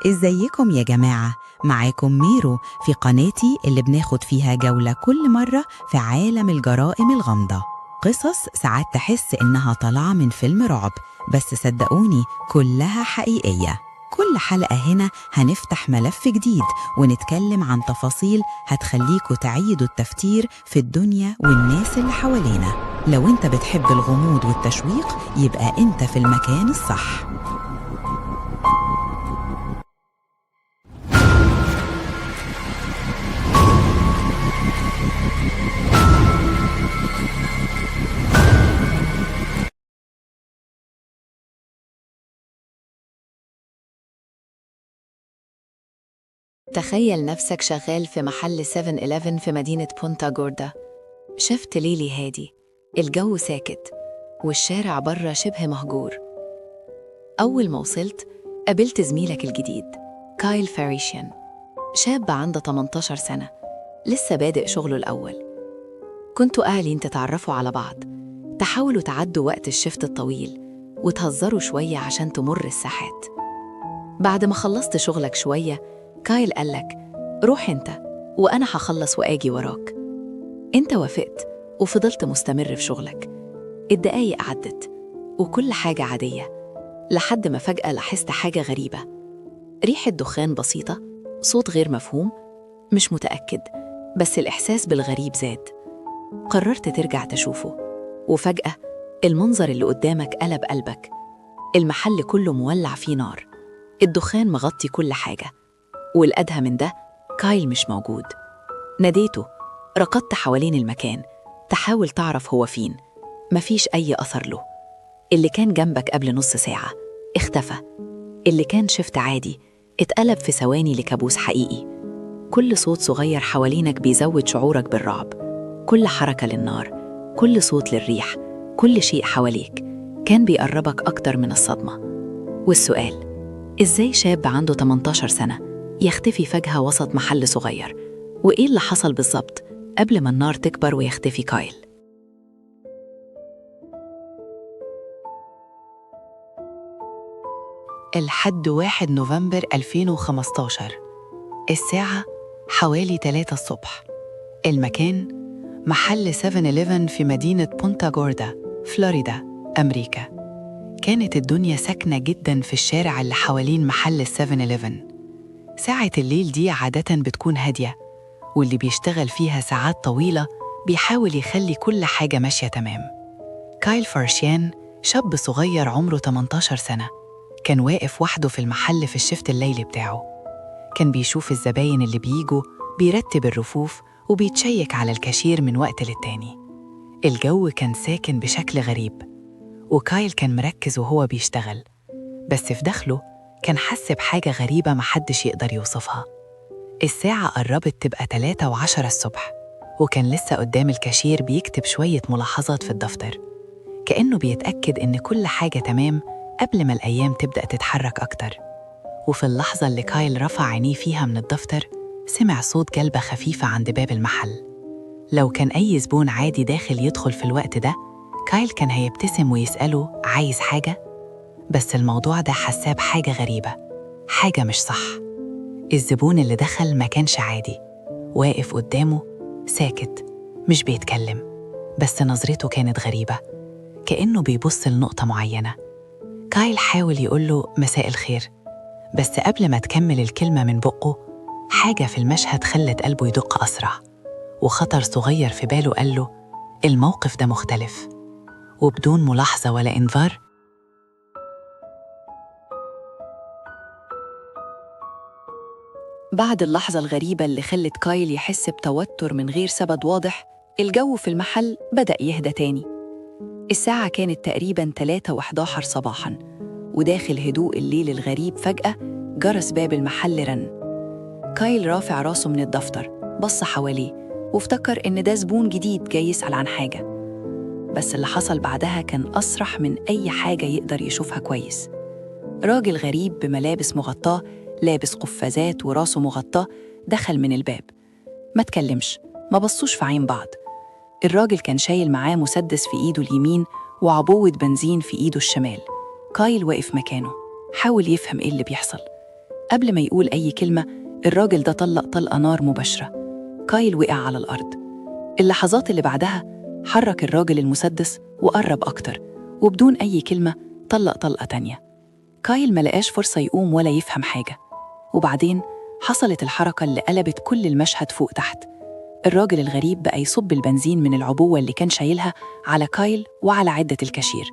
ازيكم يا جماعة؟ معاكم ميرو في قناتي اللي بناخد فيها جولة كل مرة في عالم الجرائم الغامضة. قصص ساعات تحس إنها طالعة من فيلم رعب، بس صدقوني كلها حقيقية. كل حلقة هنا هنفتح ملف جديد ونتكلم عن تفاصيل هتخليكوا تعيدوا التفكير في الدنيا والناس اللي حوالينا. لو انت بتحب الغموض والتشويق يبقى انت في المكان الصح. تخيل نفسك شغال في محل 7-Eleven في مدينة بونتا جوردا. شفت ليلي هادي، الجو ساكت والشارع برا شبه مهجور. أول ما وصلت قابلت زميلك الجديد كايل فاريشيان، شاب عنده 18 سنة لسه بادئ شغله الأول. كنتوا قاعدين تتعرفوا على بعض، تحاولوا تعدوا وقت الشفت الطويل وتهزروا شوية عشان تمر الساحات. بعد ما خلصت شغلك شوية كايل قالك روح انت وأنا هخلص وآجي وراك. انت وافقت وفضلت مستمر في شغلك. الدقايق عدت وكل حاجة عادية، لحد ما فجأة لاحظت حاجة غريبة. ريحة دخان بسيطة، صوت غير مفهوم، مش متأكد، بس الإحساس بالغريب زاد. قررت ترجع تشوفه، وفجأة المنظر اللي قدامك قلب قلبك. المحل كله مولع فيه نار، الدخان مغطي كل حاجة، والأدهى من ده كايل مش موجود. ناديته، ركضت حوالين المكان تحاول تعرف هو فين. مفيش أي أثر له. اللي كان جنبك قبل نص ساعة اختفى، اللي كان شفت عادي اتقلب في ثواني لكابوس حقيقي. كل صوت صغير حوالينك بيزود شعورك بالرعب، كل حركة للنار، كل صوت للريح، كل شيء حواليك كان بيقربك أكتر من الصدمة. والسؤال، إزاي شاب عنده 18 سنة يختفي فجأة وسط محل صغير؟ وإيه اللي حصل بالظبط قبل ما النار تكبر ويختفي كايل؟ الحد 1 نوفمبر 2015، الساعة حوالي 3 الصبح. المكان محل 7-Eleven في مدينة بونتا جوردا، فلوريدا، أمريكا. كانت الدنيا ساكنة جداً في الشارع اللي حوالين محل 7-Eleven. ساعة الليل دي عادة بتكون هادية، واللي بيشتغل فيها ساعات طويلة بيحاول يخلي كل حاجة ماشية تمام. كايل فارشيان شاب صغير عمره 18 سنة، كان واقف وحده في المحل في الشفت الليلي بتاعه. كان بيشوف الزباين اللي بيجوا، بيرتب الرفوف وبيتشيك على الكاشير من وقت للتاني. الجو كان ساكن بشكل غريب، وكايل كان مركز وهو بيشتغل، بس في داخله كان حس بحاجة غريبة محدش يقدر يوصفها. الساعة قربت تبقى 3:10 الصبح، وكان لسه قدام الكاشير بيكتب شوية ملاحظات في الدفتر، كأنه بيتأكد إن كل حاجة تمام قبل ما الأيام تبدأ تتحرك أكتر. وفي اللحظة اللي كايل رفع عينيه فيها من الدفتر سمع صوت جلبة خفيفة عند باب المحل. لو كان أي زبون عادي داخل يدخل في الوقت ده كايل كان هيبتسم ويسأله عايز حاجة، بس الموضوع ده حساه بحاجة غريبة، حاجة مش صح. الزبون اللي دخل ما كانش عادي، واقف قدامه ساكت مش بيتكلم، بس نظرته كانت غريبة، كأنه بيبص لنقطة معينة. كايل حاول يقوله مساء الخير، بس قبل ما تكمل الكلمة من بقه حاجة في المشهد خلت قلبه يدق أسرع، وخطر صغير في باله قاله الموقف ده مختلف. وبدون ملاحظة ولا إنذار بعد اللحظة الغريبة اللي خلت كايل يحس بتوتر من غير سبب واضح، الجو في المحل بدأ يهدى تاني. الساعة كانت تقريباً 3:11 صباحاً، وداخل هدوء الليل الغريب فجأة جرس باب المحل رن. كايل رافع راسه من الدفتر بص حواليه وافتكر إن ده زبون جديد جاي يسأل عن حاجة. بس اللي حصل بعدها كان أسرح من أي حاجة يقدر يشوفها كويس. راجل غريب بملابس مغطاة، لابس قفازات وراسه مغطاة، دخل من الباب. ما تكلمش، ما بصوش في عين بعض. الراجل كان شايل معاه مسدس في إيده اليمين وعبوة بنزين في إيده الشمال. كايل واقف مكانه حاول يفهم إيه اللي بيحصل. قبل ما يقول أي كلمة الراجل ده طلق طلقة نار مباشرة. كايل وقع على الأرض. اللحظات اللي بعدها حرك الراجل المسدس وقرب أكتر، وبدون أي كلمة طلق طلقة تانية. كايل ملقاش فرصة يقوم ولا يفهم حاجة. وبعدين حصلت الحركة اللي قلبت كل المشهد فوق تحت. الراجل الغريب بقى يصب البنزين من العبوة اللي كان شايلها على كايل وعلى عدة الكاشير.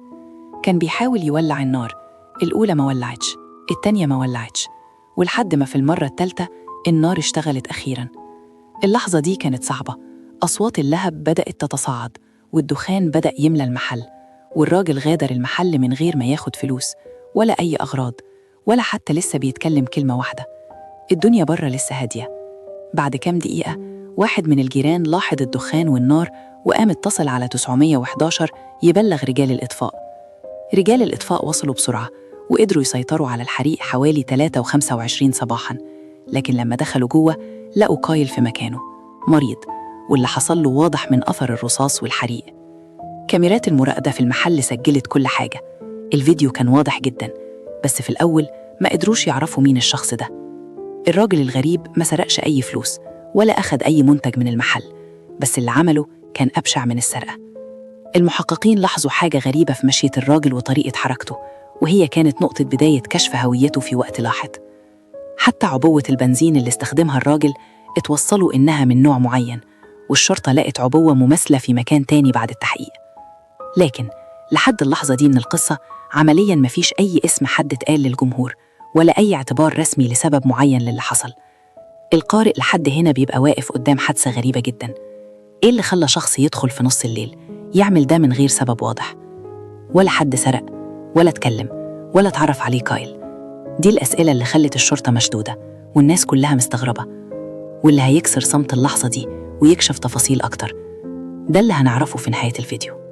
كان بيحاول يولع النار، الأولى ما ولعتش، التانية ما ولعتش، ولحد ما في المرة التالتة النار اشتغلت أخيراً. اللحظة دي كانت صعبة. أصوات اللهب بدأت تتصاعد، والدخان بدأ يملى المحل، والراجل غادر المحل من غير ما ياخد فلوس ولا أي أغراض، ولا حتى لسه بيتكلم كلمة واحدة. الدنيا بره لسه هادية. بعد كام دقيقة واحد من الجيران لاحظ الدخان والنار وقام اتصل على 911 يبلغ رجال الإطفاء. رجال الإطفاء وصلوا بسرعة وقدروا يسيطروا على الحريق حوالي 3:25 صباحاً. لكن لما دخلوا جوه لقوا كايل في مكانه مريض، واللي حصل له واضح من أثر الرصاص والحريق. كاميرات المراقبة في المحل سجلت كل حاجة. الفيديو كان واضح جداً، بس في الأول ما قدروش يعرفوا مين الشخص ده. الراجل الغريب ما سرقش أي فلوس ولا أخد أي منتج من المحل، بس اللي عمله كان أبشع من السرقة. المحققين لاحظوا حاجة غريبة في مشية الراجل وطريقة حركته، وهي كانت نقطة بداية كشف هويته في وقت لاحق. حتى عبوة البنزين اللي استخدمها الراجل اتوصلوا إنها من نوع معين، والشرطة لقت عبوة مماثلة في مكان تاني بعد التحقيق. لكن لحد اللحظة دي من القصة عملياً مفيش أي اسم حد اتقال للجمهور ولا أي اعتبار رسمي لسبب معين للي حصل. القارئ لحد هنا بيبقى واقف قدام حادثة غريبة جداً. إيه اللي خلى شخص يدخل في نص الليل يعمل ده من غير سبب واضح؟ ولا حد سرق ولا اتكلم ولا اتعرف عليه كايل. دي الأسئلة اللي خلت الشرطة مشدودة والناس كلها مستغربة. واللي هيكسر صمت اللحظة دي ويكشف تفاصيل أكتر ده اللي هنعرفه في نهاية الفيديو.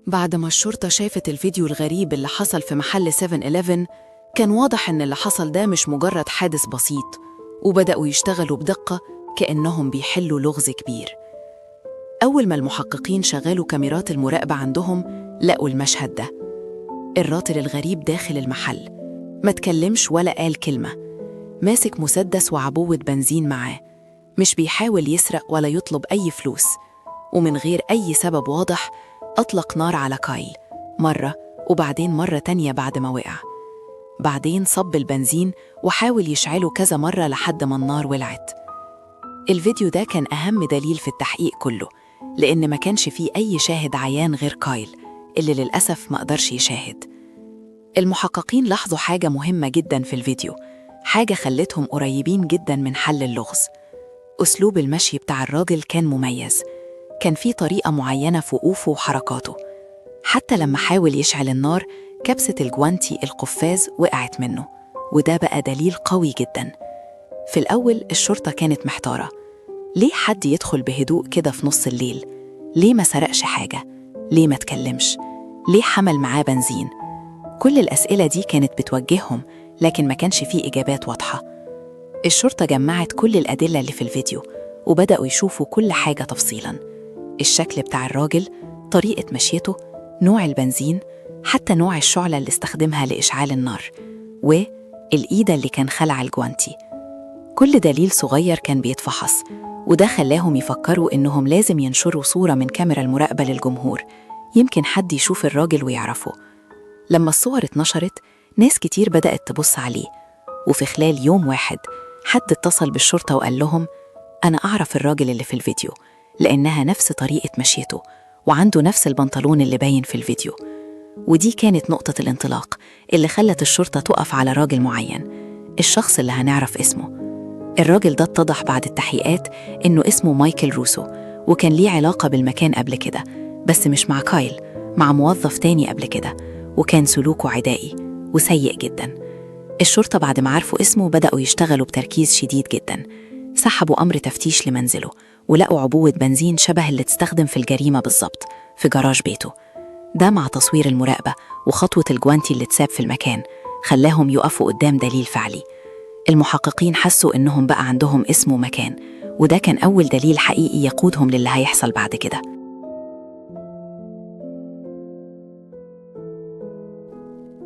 بعد ما الشرطة شافت الفيديو الغريب اللي حصل في محل 7-Eleven كان واضح إن اللي حصل ده مش مجرد حادث بسيط، وبدأوا يشتغلوا بدقة كأنهم بيحلوا لغز كبير. أول ما المحققين شغلوا كاميرات المراقبة عندهم لقوا المشهد ده. الراجل الغريب داخل المحل ما تكلمش ولا قال كلمة، ماسك مسدس وعبوة بنزين معاه، مش بيحاول يسرق ولا يطلب أي فلوس، ومن غير أي سبب واضح أطلق نار على كايل مرة وبعدين مرة تانية بعد ما وقع. بعدين صب البنزين وحاول يشعله كذا مرة لحد ما النار ولعت. الفيديو ده كان أهم دليل في التحقيق كله، لأن ما كانش فيه أي شاهد عيان غير كايل اللي للأسف ما قدرش يشاهد. المحققين لاحظوا حاجة مهمة جدا في الفيديو، حاجة خلتهم قريبين جدا من حل اللغز. أسلوب المشي بتاع الراجل كان مميز، كان فيه طريقة معينة في وقوفه وحركاته. حتى لما حاول يشعل النار كبسة الجوانتي القفاز وقعت منه، وده بقى دليل قوي جدا. في الأول الشرطة كانت محتارة، ليه حد يدخل بهدوء كده في نص الليل؟ ليه ما سرقش حاجة؟ ليه ما تكلمش؟ ليه حمل معاه بنزين؟ كل الأسئلة دي كانت بتوجههم، لكن ما كانش فيه إجابات واضحة. الشرطة جمعت كل الأدلة اللي في الفيديو وبدأوا يشوفوا كل حاجة تفصيلاً، الشكل بتاع الراجل، طريقة مشيته، نوع البنزين، حتى نوع الشعلة اللي استخدمها لإشعال النار، والإيد اللي كان خلع الجوانتي. كل دليل صغير كان بيتفحص، وده خلاهم يفكروا إنهم لازم ينشروا صورة من كاميرا المراقبة للجمهور، يمكن حد يشوف الراجل ويعرفه. لما الصور اتنشرت ناس كتير بدأت تبص عليه، وفي خلال يوم واحد حد اتصل بالشرطة وقال لهم أنا أعرف الراجل اللي في الفيديو، لأنها نفس طريقة مشيته وعنده نفس البنطلون اللي باين في الفيديو. ودي كانت نقطة الانطلاق اللي خلت الشرطة تقف على راجل معين، الشخص اللي هنعرف اسمه. الراجل ده اتضح بعد التحقيقات إنه اسمه مايكل روسو، وكان ليه علاقة بالمكان قبل كده، بس مش مع كايل، مع موظف تاني قبل كده، وكان سلوكه عدائي وسيء جدا. الشرطة بعد ما عرفوا اسمه بدأوا يشتغلوا بتركيز شديد جدا. سحبوا أمر تفتيش لمنزله ولقوا عبوة بنزين شبه اللي تستخدم في الجريمة بالظبط في جراج بيته. ده مع تصوير المراقبة وخطوة الجوانتي اللي اتساب في المكان خلاهم يقفوا قدام دليل فعلي. المحققين حسوا إنهم بقى عندهم اسم ومكان، وده كان أول دليل حقيقي يقودهم للي هيحصل بعد كده.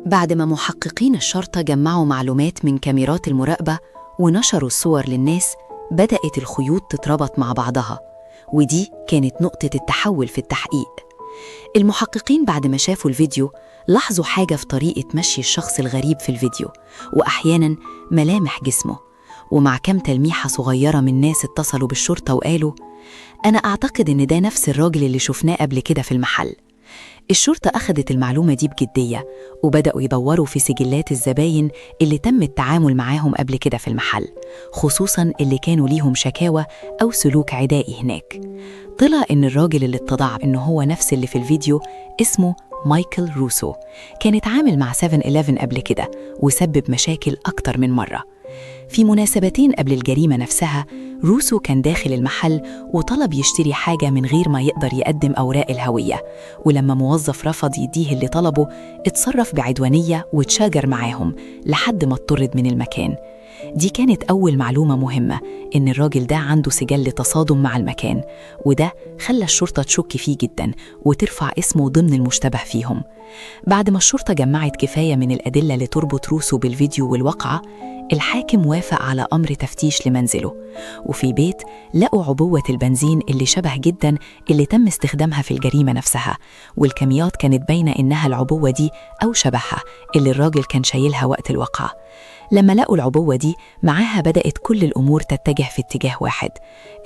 بعد ما محققين الشرطة جمعوا معلومات من كاميرات المراقبة ونشروا الصور للناس، بدأت الخيوط تتربط مع بعضها، ودي كانت نقطة التحول في التحقيق. المحققين بعد ما شافوا الفيديو لاحظوا حاجة في طريقة مشي الشخص الغريب في الفيديو، وأحياناً ملامح جسمه. ومع كم تلميحة صغيرة من ناس اتصلوا بالشرطة وقالوا: أنا أعتقد إن ده نفس الراجل اللي شفناه قبل كده في المحل. الشرطة أخذت المعلومة دي بجدية، وبدأوا يدوروا في سجلات الزباين اللي تم التعامل معاهم قبل كده في المحل، خصوصاً اللي كانوا ليهم شكاوى أو سلوك عدائي هناك. طلع إن الراجل اللي اتضح إنه هو نفس اللي في الفيديو اسمه مايكل روسو، كان اتعامل مع 7-11 قبل كده وسبب مشاكل أكتر من مرة. في مناسبتين قبل الجريمة نفسها، روسو كان داخل المحل وطلب يشتري حاجة من غير ما يقدر يقدم أوراق الهوية، ولما موظف رفض يديه اللي طلبه اتصرف بعدوانية وتشاجر معاهم لحد ما اضطرد من المكان. دي كانت أول معلومة مهمة، إن الراجل ده عنده سجل تصادم مع المكان، وده خلى الشرطة تشك فيه جدا وترفع اسمه ضمن المشتبه فيهم. بعد ما الشرطة جمعت كفاية من الأدلة لتربط روسو بالفيديو والواقعة، الحاكم وافق على أمر تفتيش لمنزله، وفي البيت لقوا عبوة البنزين اللي شبه جدا اللي تم استخدامها في الجريمة نفسها، والكميات كانت باينة إنها العبوة دي أو شبهها اللي الراجل كان شايلها وقت الواقعة. لما لقوا العبوة دي معاها بدأت كل الأمور تتجه في اتجاه واحد.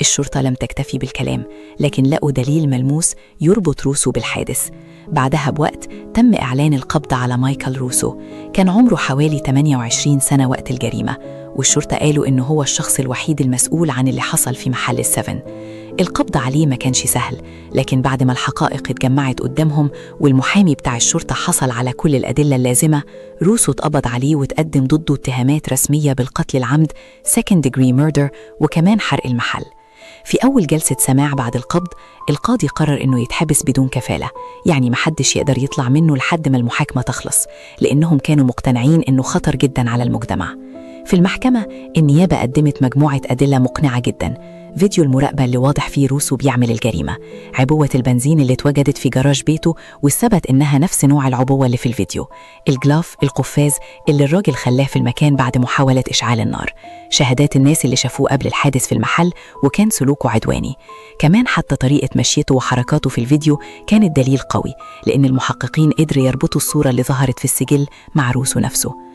الشرطة لم تكتفي بالكلام، لكن لقوا دليل ملموس يربط روسو بالحادث. بعدها بوقت تم إعلان القبض على مايكل روسو، كان عمره حوالي 28 سنة وقت الجريمة، والشرطة قالوا إنه هو الشخص الوحيد المسؤول عن اللي حصل في محل السفن. القبض عليه ما كانش سهل، لكن بعد ما الحقائق اتجمعت قدامهم والمحامي بتاع الشرطة حصل على كل الأدلة اللازمة، روسو اتقبض عليه وتقدم ضده اتهامات رسمية بالقتل العمد second degree murder وكمان حرق المحل. في أول جلسة سماع بعد القبض، القاضي قرر إنه يتحبس بدون كفالة، يعني محدش يقدر يطلع منه لحد ما المحاكمة تخلص، لأنهم كانوا مقتنعين إنه خطر جدا على المجتمع. في المحكمة النيابة قدمت مجموعة أدلة مقنعة جدا: فيديو المراقبة اللي واضح فيه روسو بيعمل الجريمة، عبوة البنزين اللي اتوجدت في جراج بيته والثبت إنها نفس نوع العبوة اللي في الفيديو، الجلاف القفاز اللي الراجل خلاه في المكان بعد محاولة إشعال النار، شهادات الناس اللي شافوه قبل الحادث في المحل وكان سلوكه عدواني. كمان حتى طريقة مشيته وحركاته في الفيديو كانت دليل قوي، لأن المحققين قدروا يربطوا الصورة اللي ظهرت في السجل مع روسو نفسه.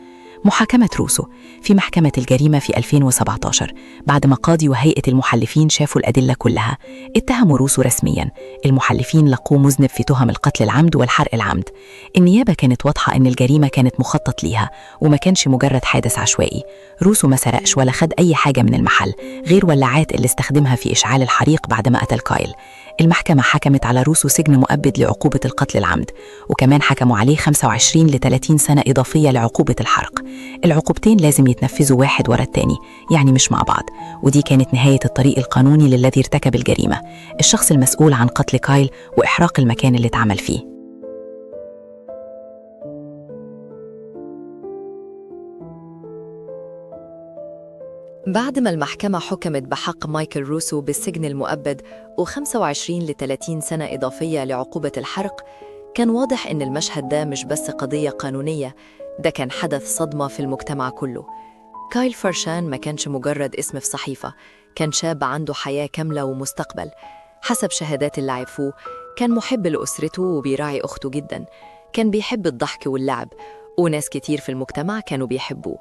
محاكمة روسو في محكمة الجريمة في 2017، بعد ما قاضي وهيئة المحلفين شافوا الأدلة كلها، اتهموا روسو رسمياً. المحلفين لقوه مذنب في تهم القتل العمد والحرق العمد. النيابة كانت واضحة إن الجريمة كانت مخطط ليها وما كانش مجرد حادث عشوائي. روسو ما سرقش ولا خد أي حاجة من المحل غير ولعات اللي استخدمها في إشعال الحريق بعد ما قتل كايل. المحكمة حكمت على روسو سجن مؤبد لعقوبة القتل العمد، وكمان حكموا عليه 25 ل 30 سنة إضافية لعقوبة الحرق. العقوبتين لازم يتنفذوا واحد ورا التاني، يعني مش مع بعض، ودي كانت نهاية الطريق القانوني للذي ارتكب الجريمة، الشخص المسؤول عن قتل كايل وإحراق المكان اللي اتعمل فيه. بعد ما المحكمة حكمت بحق مايكل روسو بالسجن المؤبد و25 ل 30 سنة إضافية لعقوبة الحرق، كان واضح إن المشهد ده مش بس قضية قانونية، ده كان حدث صدمة في المجتمع كله. كايل فرشان ما كانش مجرد اسم في صحيفة، كان شاب عنده حياة كاملة ومستقبل. حسب شهادات اللي عرفوه، كان محب لأسرته وبيراعي أخته جدا، كان بيحب الضحك واللعب، وناس كتير في المجتمع كانوا بيحبوه.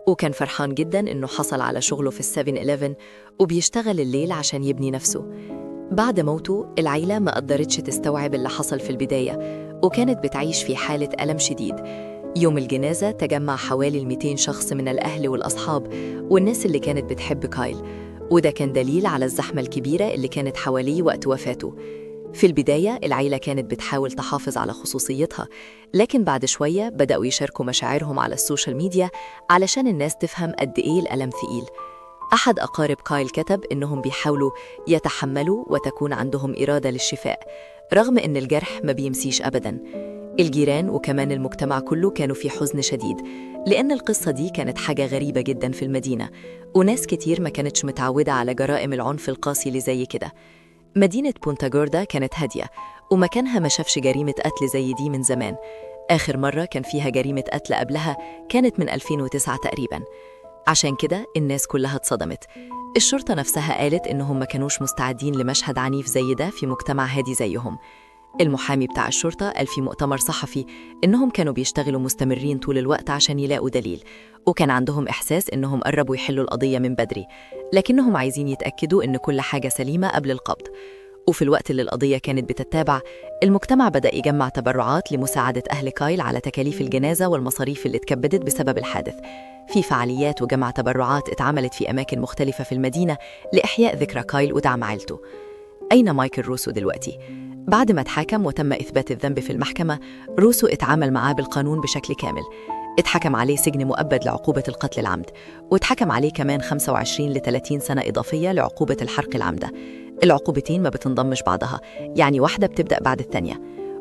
وكان فرحان جدا إنه حصل على شغله في 7-11 وبيشتغل الليل عشان يبني نفسه. بعد موته العيلة ما قدرتش تستوعب اللي حصل في البداية، وكانت بتعيش في حالة ألم شديد. يوم الجنازة تجمع حوالي 200 شخص من الأهل والأصحاب والناس اللي كانت بتحب كايل، وده كان دليل على الزحمة الكبيرة اللي كانت حواليه وقت وفاته. في البداية العيلة كانت بتحاول تحافظ على خصوصيتها، لكن بعد شوية بدأوا يشاركوا مشاعرهم على السوشيال ميديا علشان الناس تفهم قد إيه الألم ثقيل. أحد أقارب كايل كتب إنهم بيحاولوا يتحملوا وتكون عندهم إرادة للشفاء رغم إن الجرح ما بيمسيش أبداً. الجيران وكمان المجتمع كله كانوا في حزن شديد، لأن القصة دي كانت حاجة غريبة جداً في المدينة، وناس كتير ما كانتش متعودة على جرائم العنف القاسي اللي زي كده. مدينة بونتا غوردا كانت هادية ومكانها ما شافش جريمة قتل زي دي من زمان، آخر مرة كان فيها جريمة قتل قبلها كانت من 2009 تقريباً. عشان كده الناس كلها اتصدمت. الشرطة نفسها قالت إنهم ما كانوش مستعدين لمشهد عنيف زي ده في مجتمع هادي زيهم. المحامي بتاع الشرطة قال في مؤتمر صحفي إنهم كانوا بيشتغلوا مستمرين طول الوقت عشان يلاقوا دليل، وكان عندهم إحساس إنهم قربوا يحلوا القضية من بدري، لكنهم عايزين يتأكدوا إن كل حاجة سليمة قبل القبض. وفي الوقت اللي القضية كانت بتتابع، المجتمع بدأ يجمع تبرعات لمساعدة أهل كايل على تكاليف الجنازة والمصاريف اللي اتكبدت بسبب الحادث. في فعاليات وجمع تبرعات اتعملت في أماكن مختلفة في المدينة لإحياء ذكرى كايل ودعم عائلته. أين مايكل روسو دلوقتي؟ بعد ما اتحاكم وتم إثبات الذنب في المحكمة، روسو اتعامل معاه بالقانون بشكل كامل. اتحكم عليه سجن مؤبد لعقوبة القتل العمد، واتحكم عليه كمان 25 ل 30 سنة إضافية لعقوبة الحرق العمدة. العقوبتين ما بتنضمش بعضها، يعني واحدة بتبدأ بعد الثانية.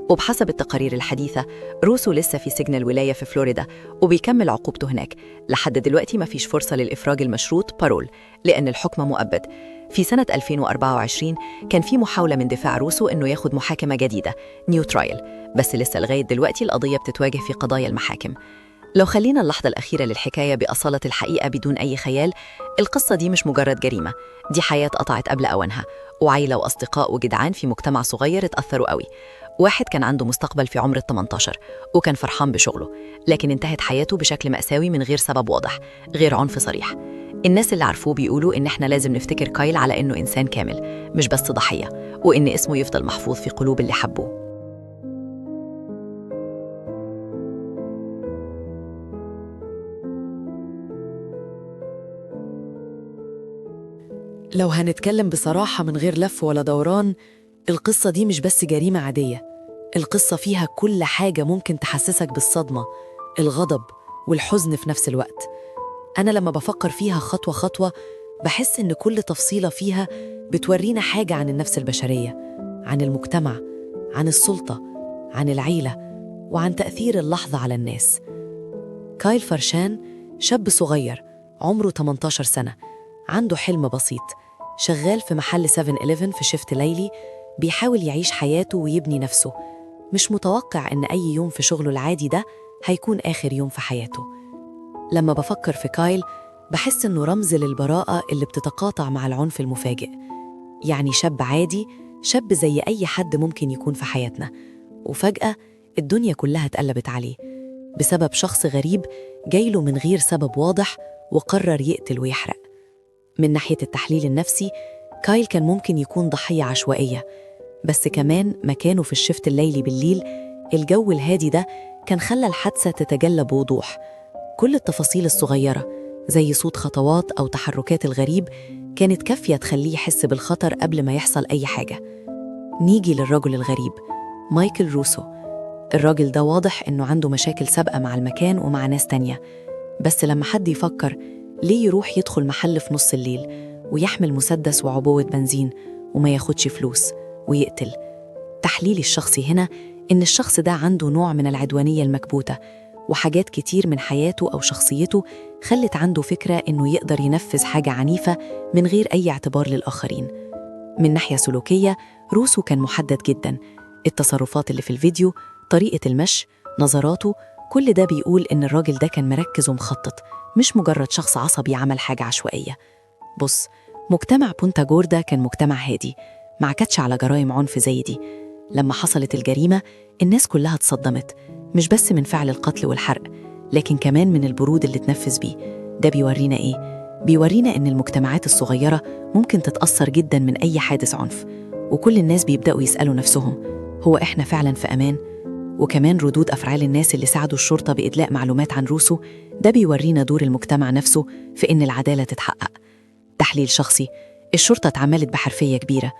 وبحسب التقارير الحديثة، روسو لسه في سجن الولاية في فلوريدا وبيكمل عقوبته هناك. لحد دلوقتي ما فيش فرصة للإفراج المشروط بارول، لأن الحكم مؤبد. في سنة 2024 كان في محاولة من دفاع روسو إنه ياخد محاكمة جديدة، نيو ترايل، بس لسه لغاية دلوقتي القضية بتتواجه في قضايا المحاكم. لو خلينا اللحظة الأخيرة للحكاية بأصالة الحقيقة بدون أي خيال، القصة دي مش مجرد جريمة، دي حياة قطعت قبل أوانها، وعيلة وأصدقاء وجدعان في مجتمع صغير اتأثروا قوي. واحد كان عنده مستقبل في عمر 18 وكان فرحان بشغله، لكن انتهت حياته بشكل مأساوي من غير سبب واضح، غير عنف صريح. الناس اللي عرفوه بيقولوا إن احنا لازم نفتكر كايل على إنه إنسان كامل، مش بس ضحية، وإن اسمه يفضل محفوظ في قلوب اللي حبوه. لو هنتكلم بصراحة من غير لف ولا دوران، القصة دي مش بس جريمة عادية، القصة فيها كل حاجة ممكن تحسسك بالصدمة، الغضب والحزن في نفس الوقت. أنا لما بفكر فيها خطوة خطوة بحس إن كل تفصيلة فيها بتورينا حاجة عن النفس البشرية، عن المجتمع، عن السلطة، عن العيلة، وعن تأثير اللحظة على الناس. كايل فرشان شاب صغير عمره 18 سنة، عنده حلم بسيط، شغال في محل 7-11 في شيفت ليلي، بيحاول يعيش حياته ويبني نفسه، مش متوقع إن أي يوم في شغله العادي ده هيكون آخر يوم في حياته. لما بفكر في كايل بحس إنه رمز للبراءة اللي بتتقاطع مع العنف المفاجئ، يعني شاب عادي، شاب زي أي حد ممكن يكون في حياتنا، وفجأة الدنيا كلها اتقلبت عليه بسبب شخص غريب جايله من غير سبب واضح وقرر يقتل ويحرق. من ناحية التحليل النفسي، كايل كان ممكن يكون ضحية عشوائية، بس كمان مكانه في الشفت الليلي بالليل، الجو الهادي ده كان خلى الحادثة تتجلى بوضوح. كل التفاصيل الصغيرة زي صوت خطوات أو تحركات الغريب كانت كافية تخليه يحس بالخطر قبل ما يحصل أي حاجة. نيجي للرجل الغريب مايكل روسو. الراجل ده واضح إنه عنده مشاكل سابقة مع المكان ومع ناس تانية، بس لما حد يفكر ليه يروح يدخل محل في نص الليل ويحمل مسدس وعبوة بنزين وما ياخدش فلوس ويقتل؟ تحليلي الشخصي هنا إن الشخص ده عنده نوع من العدوانية المكبوتة، وحاجات كتير من حياته أو شخصيته خلت عنده فكرة إنه يقدر ينفذ حاجة عنيفة من غير أي اعتبار للآخرين. من ناحية سلوكية، روسو كان محدد جدا، التصرفات اللي في الفيديو، طريقة المشي، نظراته، كل ده بيقول إن الراجل ده كان مركز ومخطط، مش مجرد شخص عصبي عمل حاجة عشوائية. بص، مجتمع بونتا جوردا كان مجتمع هادي، ما عكتش على جرائم عنف زي دي. لما حصلت الجريمة الناس كلها اتصدمت، مش بس من فعل القتل والحرق، لكن كمان من البرود اللي اتنفذ بيه. ده بيورينا إيه؟ بيورينا إن المجتمعات الصغيرة ممكن تتأثر جدا من أي حادث عنف، وكل الناس بيبدأوا يسألوا نفسهم، هو إحنا فعلا في أمان؟ وكمان ردود أفعال الناس اللي ساعدوا الشرطة بإدلاء معلومات عن روسو، ده بيورينا دور المجتمع نفسه في إن العدالة تتحقق. تحليل شخصي، الشرطة اتعاملت بحرفية كبيرة.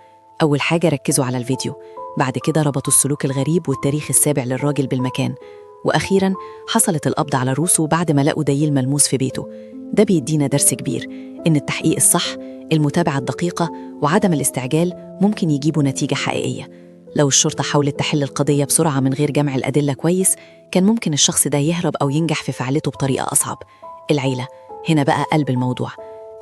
أول حاجة ركزوا على الفيديو، بعد كده ربطوا السلوك الغريب والتاريخ السابع للراجل بالمكان، وأخيراً حصلت القبض على روسو بعد ما لقوا دليل ملموس في بيته. ده بيدينا درس كبير، إن التحقيق الصح، المتابعة الدقيقة، وعدم الاستعجال ممكن يجيبوا نتيجة حقيقية. لو الشرطة حاولت تحل القضية بسرعة من غير جمع الأدلة كويس، كان ممكن الشخص ده يهرب أو ينجح في فعلته بطريقة أصعب. العيلة هنا بقى قلب الموضوع.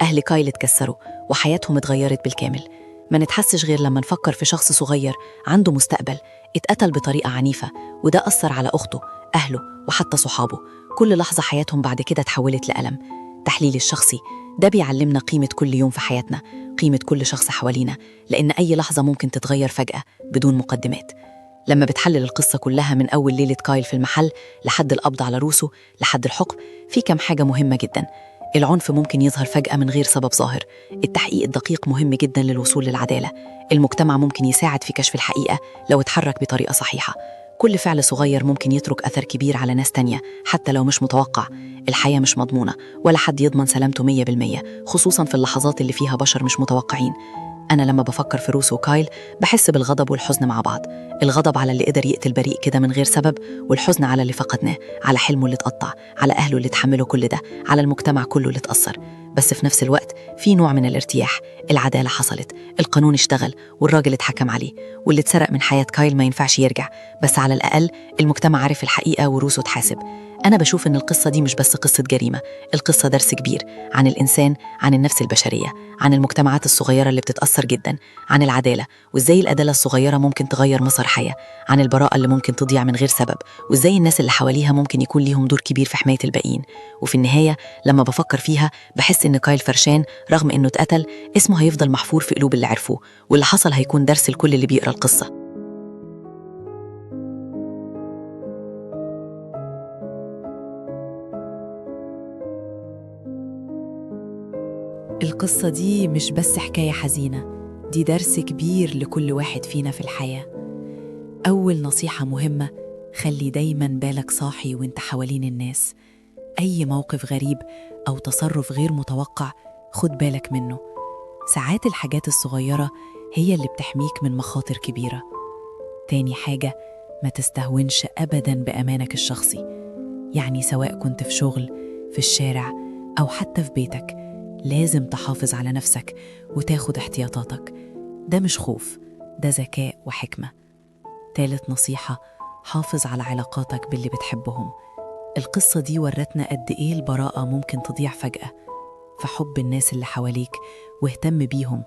أهل كايل اتكسروا وحياتهم اتغيرت بالكامل. ما نتحسش غير لما نفكر في شخص صغير عنده مستقبل اتقتل بطريقة عنيفة، وده أثر على أخته، أهله وحتى صحابه. كل لحظة حياتهم بعد كده تحولت لألم. تحليل الشخصي ده بيعلمنا قيمة كل يوم في حياتنا، قيمة كل شخص حوالينا، لأن أي لحظة ممكن تتغير فجأة بدون مقدمات. لما بتحلل القصة كلها من أول ليلة كايل في المحل لحد القبض على روسه لحد الحكم، في كم حاجة مهمة جدا. العنف ممكن يظهر فجأة من غير سبب ظاهر. التحقيق الدقيق مهم جدا للوصول للعدالة. المجتمع ممكن يساعد في كشف الحقيقة لو اتحرك بطريقة صحيحة. كل فعل صغير ممكن يترك أثر كبير على ناس تانية حتى لو مش متوقع. الحياة مش مضمونة ولا حد يضمن سلامته 100%، خصوصا في اللحظات اللي فيها بشر مش متوقعين. أنا لما بفكر في روس وكايل بحس بالغضب والحزن مع بعض. الغضب على اللي قدر يقتل بريء كده من غير سبب، والحزن على اللي فقدناه، على حلمه اللي اتقطع، على أهله اللي تحملوا كل ده، على المجتمع كله اللي اتأثر. بس في نفس الوقت في نوع من الارتياح. العدالة حصلت، القانون اشتغل، والراجل اتحكم عليه، واللي اتسرق من حياة كايل ما ينفعش يرجع، بس على الأقل المجتمع عرف الحقيقة وروسه اتحاسب. أنا بشوف إن القصة دي مش بس قصة جريمة، القصة درس كبير عن الإنسان، عن النفس البشرية، عن المجتمعات الصغيرة اللي بتتأثر جدا، عن العدالة وإزاي العدالة الصغيرة ممكن تغير مسار حياة، عن البراءة اللي ممكن تضيع من غير سبب، وإزاي الناس اللي حواليها ممكن يكون ليهم دور كبير في حماية الباقيين. وفي النهاية لما بفكر فيها بحس إن كايل فرشان رغم إنه اتقتل اسمه هيفضل محفور في قلوب اللي عرفوه، واللي حصل هيكون درس لكل اللي بيقرأ القصة. القصة دي مش بس حكاية حزينة، دي درس كبير لكل واحد فينا في الحياة. أول نصيحة مهمة: خلي دايماً بالك صاحي وانت حوالين الناس. أي موقف غريب أو تصرف غير متوقع خد بالك منه. ساعات الحاجات الصغيرة هي اللي بتحميك من مخاطر كبيرة. تاني حاجة: ما تستهونش أبداً بأمانك الشخصي. يعني سواء كنت في شغل، في الشارع، أو حتى في بيتك، لازم تحافظ على نفسك وتاخد احتياطاتك. ده مش خوف، ده ذكاء وحكمة. تالت نصيحة: حافظ على علاقاتك باللي بتحبهم. القصة دي ورتنا قد إيه البراءة ممكن تضيع فجأة. فحب الناس اللي حواليك واهتم بيهم،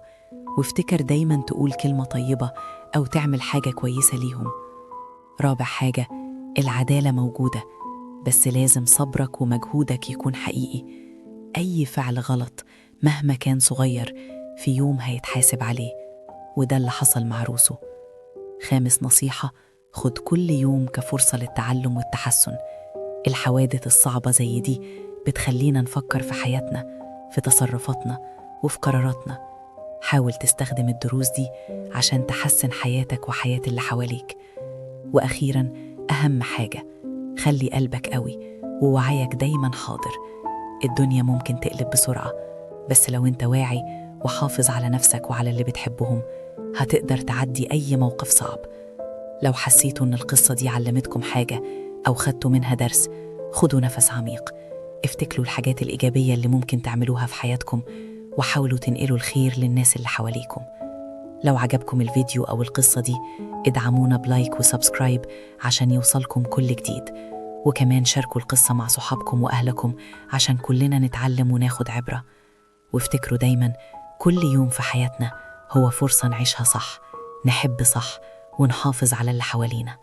وافتكر دايما تقول كلمة طيبة أو تعمل حاجة كويسة ليهم. رابع حاجة: العدالة موجودة، بس لازم صبرك ومجهودك يكون حقيقي. أي فعل غلط مهما كان صغير في يوم هيتحاسب عليه، وده اللي حصل مع روسو. خامس نصيحة: خد كل يوم كفرصة للتعلم والتحسن. الحوادث الصعبة زي دي بتخلينا نفكر في حياتنا، في تصرفاتنا، وفي قراراتنا. حاول تستخدم الدروس دي عشان تحسن حياتك وحياة اللي حواليك. وأخيراً، أهم حاجة: خلي قلبك قوي ووعيك دايماً حاضر. الدنيا ممكن تقلب بسرعة، بس لو انت واعي وحافظ على نفسك وعلى اللي بتحبهم هتقدر تعدي أي موقف صعب. لو حسيتوا إن القصة دي علمتكم حاجة أو خدتوا منها درس، خدوا نفس عميق، افتكروا الحاجات الإيجابية اللي ممكن تعملوها في حياتكم، وحاولوا تنقلوا الخير للناس اللي حواليكم. لو عجبكم الفيديو أو القصة دي ادعمونا بلايك وسبسكرايب عشان يوصلكم كل جديد، وكمان شاركوا القصة مع صحابكم وأهلكم عشان كلنا نتعلم وناخد عبرة. وافتكروا دايما كل يوم في حياتنا هو فرصة نعيشها صح، نحب صح، ونحافظ على اللي حوالينا.